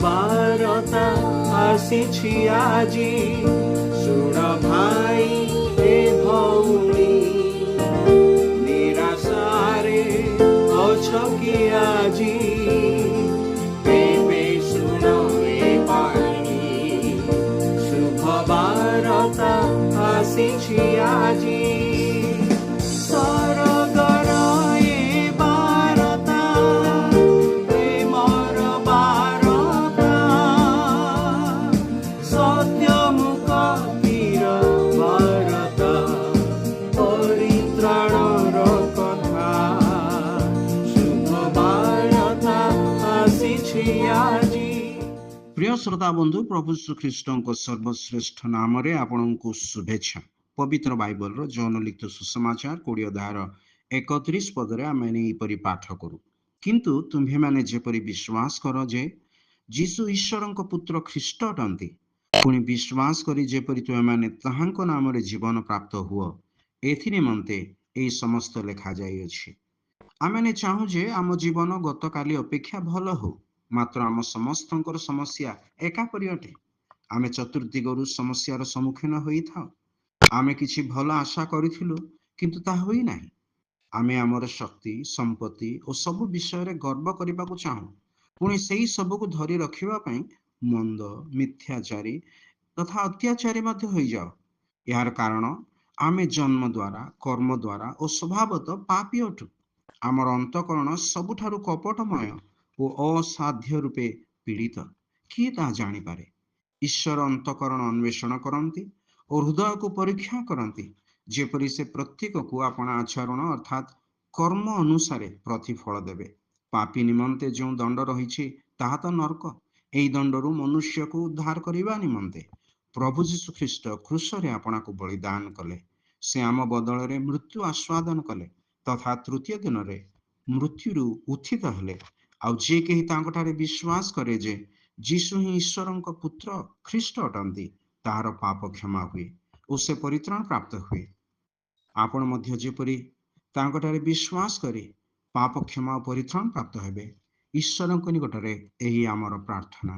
ବାରତା ଆସିଛି ଆଜି। ଶୁଣ ଭାଇ ଏ ଭଉଣୀ, ନିରାଶାରେ ଅଛ କି ଆଜି? ଏବେ ଶୁଣ ଏ ବାଣୀ, ଶୁଭ ବାରତା ଆସିଛି ଆଜି। প্রিয় শ্রোতা বন্ধু, প্রভু শ্রীখ্ରୀষ্টଙ୍କ ସର୍ବଶ୍ରେଷ୍ଠ ନାମରେ ଆପଣଙ୍କୁ ଶୁଭେଚ୍ଛା। ପବିତ୍ର ବାଇବଲର ଯୌନ ଲିଖିତ ସୁସମାଚାର 20 ଅଧ୍ୟାୟର 31 ପଦରେ ଆମେ ଏହିପରି ପାଠ କରୁ। କିନ୍ତୁ ତୁମ୍ଭେମାନେ ଯେପରି ବିଶ୍ୱାସ କର ଯେ ଯୀଶୁ ଈଶ୍ୱରଙ୍କ ପୁତ୍ର ଖ୍ରୀଷ୍ଟ ଅଟନ୍ତି, ପୁଣି ବିଶ୍ୱାସ କରି ଯେପରି ତୁମେମାନେ ତାହାଙ୍କ ନାମରେ ଜୀବନ ପ୍ରାପ୍ତ ହୁଅ, ଏଥି ନିମନ୍ତେ ଏହି ସମସ୍ତ ଲେଖାଯାଇଅଛି। ଆମେମାନେ ଚାହୁଁ ଯେ ଆମ ଜୀବନ ଗତକାଲି ଅପେକ୍ଷା ଭଲ ହଉ, ମାତ୍ର ଆମ ସମସ୍ତଙ୍କର ସମସ୍ୟା ଏକାପରି ଅଟେ। ଆମେ ଚତୁର୍ଦିଗରୁ ସମସ୍ୟାର ସମ୍ମୁଖୀନ ହୋଇଥାଉ। ଆମେ କିଛି ଭଲ ଆଶା କରିଥିଲୁ, କିନ୍ତୁ ତାହା ହୋଇନାହିଁ। ଆମେ ଆମର ଶକ୍ତି, ସମ୍ପତ୍ତି ଓ ସବୁ ବିଷୟରେ ଗର୍ବ କରିବାକୁ ଚାହୁଁ, ପୁଣି ସେହି ସବୁକୁ ଧରି ରଖିବା ପାଇଁ ମନ୍ଦ, ମିଥ୍ୟାଚାରୀ ତଥା ଅତ୍ୟାଚାରୀ ମଧ୍ୟ ହୋଇଯାଉ। ଏହାର କାରଣ ଆମେ ଜନ୍ମ ଦ୍ୱାରା, କର୍ମ ଦ୍ୱାରା ଓ ସ୍ୱଭାବତଃ ପାପୀ ଅଟୁ। ଆମର ଅନ୍ତଃକରଣ ସବୁଠାରୁ କପଟମୟ ଓ ଅସାଧ୍ୟ ରୂପେ ପୀଡ଼ିତ। କିଏ ତାହା ଜାଣିପାରେ? ଈଶ୍ୱର ଅନ୍ତଃକରଣ ଅନ୍ୱେଷଣ କରନ୍ତି ଓ ହୃଦୟକୁ ପରୀକ୍ଷା କରନ୍ତି, ଯେପରି ସେ ପ୍ରତ୍ୟେକକୁ ଆପଣା ଆଚରଣ ଅର୍ଥାତ୍ କର୍ମ ଅନୁସାରେ ପ୍ରତିଫଳ ଦେବେ। ପାପୀ ନିମନ୍ତେ ଯେଉଁ ଦଣ୍ଡ ରହିଛି ତାହା ତ ନରକ। ଏହି ଦଣ୍ଡରୁ ମନୁଷ୍ୟକୁ ଉଦ୍ଧାର କରିବା ନିମନ୍ତେ ପ୍ରଭୁ ଯୀଶୁ ଖ୍ରୀଷ୍ଟ କ୍ରୁଶରେ ଆପଣାକୁ ବଳିଦାନ କଲେ। ସେ ଆମ ବଦଳରେ ମୃତ୍ୟୁ ଆସ୍ୱାଦନ କଲେ ତଥା ତୃତୀୟ ଦିନରେ ମୃତ୍ୟୁରୁ ଉତ୍ଥିତ ହେଲେ। ଆଉ ଯିଏ କେହି ତାଙ୍କଠାରେ ବିଶ୍ୱାସ କରେ ଯେ ଯୀଶୁ ହିଁ ଈଶ୍ୱରଙ୍କ ପୁତ୍ର ଖ୍ରୀଷ୍ଟ ଅଟନ୍ତି, ତାହାର ପାପ କ୍ଷମା ହୁଏ ଓ ସେ ପରିତ୍ରାଣ ପ୍ରାପ୍ତ ହୁଏ। ଆପଣ ମଧ୍ୟ ଯେପରି ତାଙ୍କଠାରେ ବିଶ୍ୱାସ କରି ପାପ କ୍ଷମା ଓ ପରିତ୍ରାଣ ପ୍ରାପ୍ତ ହେବେ, ଈଶ୍ୱରଙ୍କ ନିକଟରେ ଏହି ଆମର ପ୍ରାର୍ଥନା।